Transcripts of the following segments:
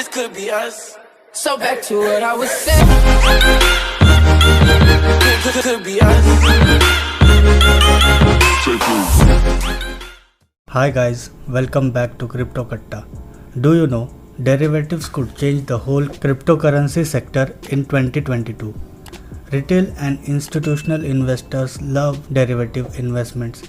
this could be us. So back to what I was saying. Could be us. Hi guys, welcome back to CryptoKatta. Do you know derivatives could change the whole cryptocurrency sector in 2022? Retail and institutional investors love derivative investments.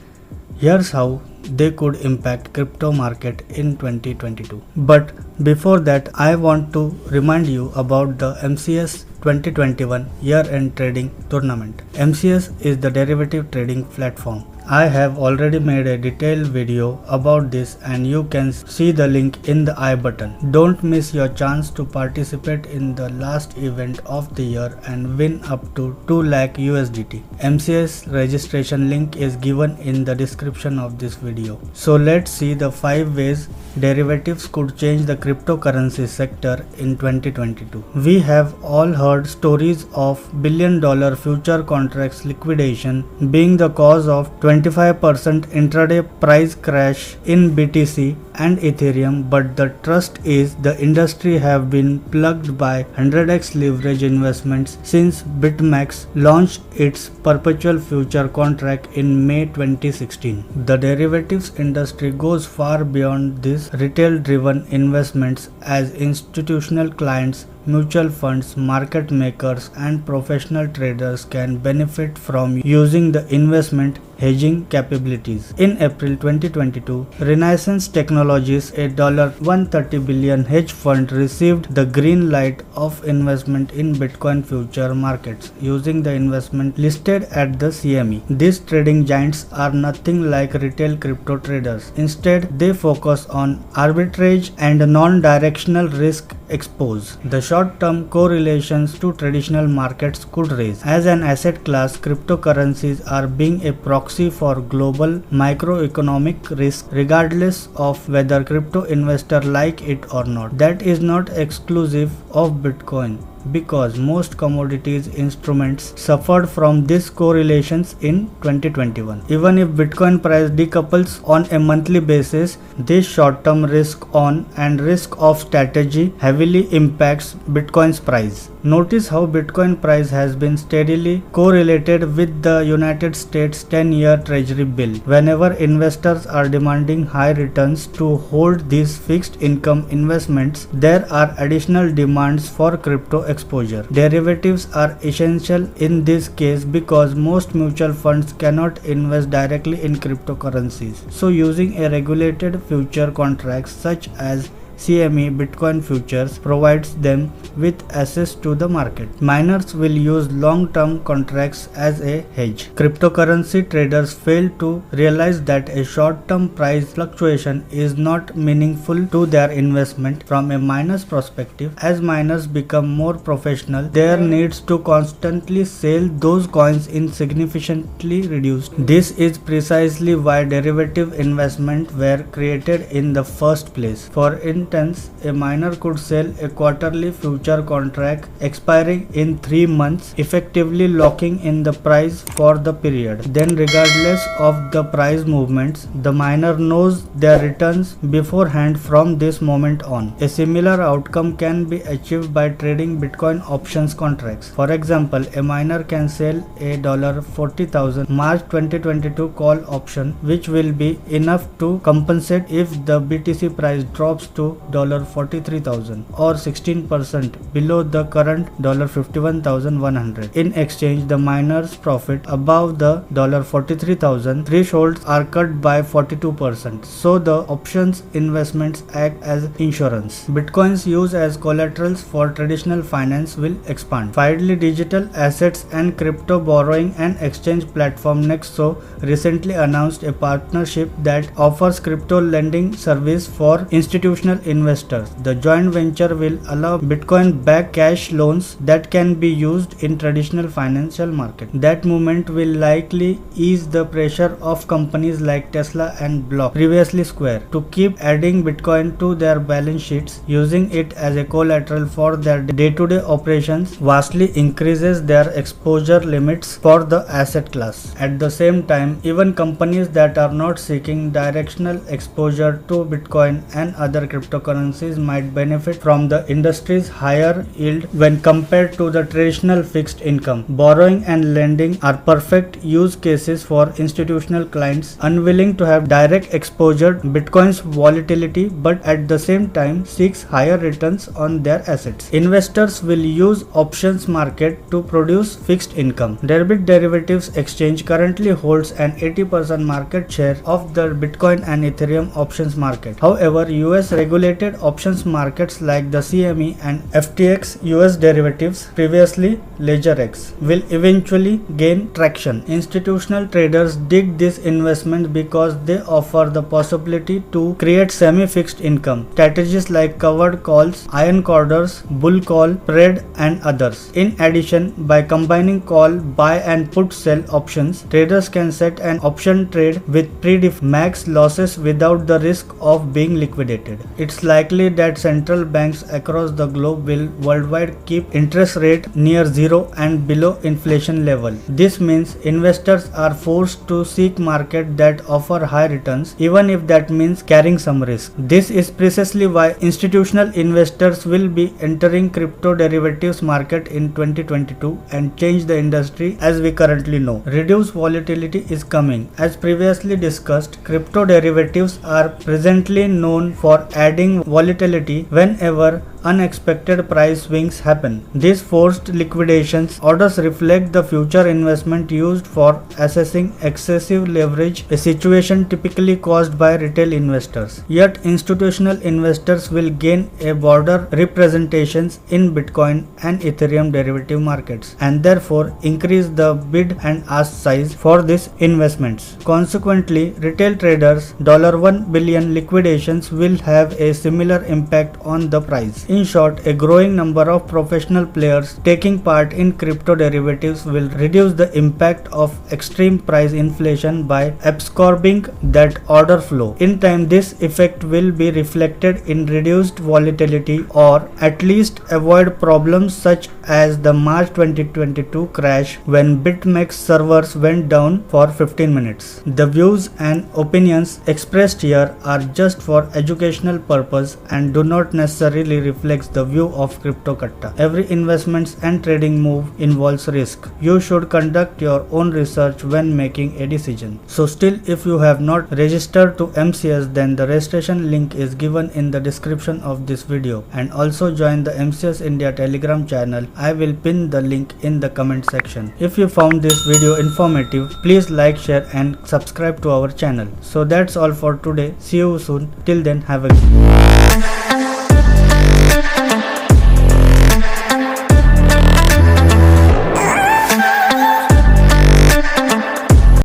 Here's how they could impact crypto market in 2022. But before that, I want to remind you about the MCS 2021 year-end trading tournament. MCS is the derivative trading platform. I have already made a detailed video about this and you can see the link in the I button. Don't miss your chance to participate in the last event of the year and win up to 2 lakh USDT. MCS registration link is given in the description of this video. So let's see the 5 ways derivatives could change the cryptocurrency sector in 2022. We have all heard stories of billion-dollar future contracts liquidation being the cause of 25% intraday price crash in BTC and Ethereum, but the trust is the industry have been plugged by 100x leverage investments since BitMEX launched its perpetual future contract in May 2016. The derivatives industry goes far beyond these retail-driven investments as institutional clients, mutual funds, market makers and professional traders can benefit from using the investment hedging capabilities. In April 2022, Renaissance Technologies, a $130 billion hedge fund, received the green light of investment in Bitcoin future markets using the investment listed at the CME. These trading giants are nothing like retail crypto traders. Instead, they focus on arbitrage and non-directional risk expose. The short-term correlations to traditional markets could raise. As an asset class, cryptocurrencies are being a proxy for global microeconomic risk regardless of whether crypto investors like it or not. That is not exclusive of Bitcoin, because most commodities instruments suffered from these correlations in 2021. Even if Bitcoin price decouples on a monthly basis, this short-term risk on and risk off strategy heavily impacts Bitcoin's price. Notice how Bitcoin price has been steadily correlated with the United States 10-year Treasury bill. Whenever investors are demanding high returns to hold these fixed income investments, there are additional demands for crypto exposure. Derivatives are essential in this case because most mutual funds cannot invest directly in cryptocurrencies. So using a regulated future contracts such as CME Bitcoin futures provides them with access to the market. Miners will use long-term contracts as a hedge. Cryptocurrency traders fail to realize that a short-term price fluctuation is not meaningful to their investment. From a miner's perspective, as miners become more professional, their needs to constantly sell those coins is significantly reduced. This is precisely why derivative investments were created in the first place. For a miner could sell a quarterly future contract expiring in 3 months, effectively locking in the price for the period. Then, regardless of the price movements, the miner knows their returns beforehand from this moment on. A similar outcome can be achieved by trading Bitcoin options contracts. For example, a miner can sell a $40,000 March 2022 call option, which will be enough to compensate if the BTC price drops to $43,000 or 16% below the current $51,100. In exchange, the miner's profit above the $43,000 thresholds are cut by 42%. So the options investments act as insurance. Bitcoin's use as collaterals for traditional finance will expand. Finally, digital assets and crypto borrowing and exchange platform Nexo recently announced a partnership that offers crypto lending service for institutional investors. The joint venture will allow Bitcoin-backed cash loans that can be used in traditional financial market. That movement will likely ease the pressure of companies like Tesla and Block, previously Square, to keep adding Bitcoin to their balance sheets. Using it as a collateral for their day-to-day operations vastly increases their exposure limits for the asset class. At the same time, even companies that are not seeking directional exposure to Bitcoin and other cryptocurrencies cryptocurrencies might benefit from the industry's higher yield when compared to the traditional fixed income. Borrowing and lending are perfect use cases for institutional clients unwilling to have direct exposure to Bitcoin's volatility but at the same time seeks higher returns on their assets. Investors will use options market to produce fixed income. Deribit Derivatives Exchange currently holds an 80% market share of the Bitcoin and Ethereum options market. However, US regulated options markets like the CME and FTX US derivatives, previously LedgerX, will eventually gain traction. Institutional traders dig this investment because they offer the possibility to create semi-fixed income strategies like covered calls, iron orders, bull call, spread and others. In addition, by combining call, buy and put sell options, traders can set an option trade with predefined max losses without the risk of being liquidated. It's likely that central banks across the globe will worldwide keep interest rate near zero and below inflation level. This means investors are forced to seek markets that offer high returns, even if that means carrying some risk. This is precisely why institutional investors will be entering crypto derivatives market in 2022 and change the industry as we currently know. Reduced volatility is coming. As previously discussed, crypto derivatives are presently known for adding volatility whenever unexpected price swings happen. These forced liquidations orders reflect the future investment used for assessing excessive leverage, a situation typically caused by retail investors. Yet institutional investors will gain a broader representations in Bitcoin and Ethereum derivative markets and therefore increase the bid and ask size for these investments. Consequently, retail traders' $1 billion liquidations will have a similar impact on the price. In short, a growing number of professional players taking part in crypto derivatives will reduce the impact of extreme price inflation by absorbing that order flow. In time, this effect will be reflected in reduced volatility or at least avoid problems such as the March 2022 crash when BitMEX servers went down for 15 minutes. The views and opinions expressed here are just for educational purpose and do not necessarily reflect the view of CryptoKatta. Every investments and trading move involves risk. You should conduct your own research when making a decision. So still, if you have not registered to MCS, then the registration link is given in the description of this video, and also join the MCS India Telegram channel. I will pin the link in the comment section. If you found this video informative, please like, share and subscribe to our channel. So that's all for today. See you soon. Till then, have a good day.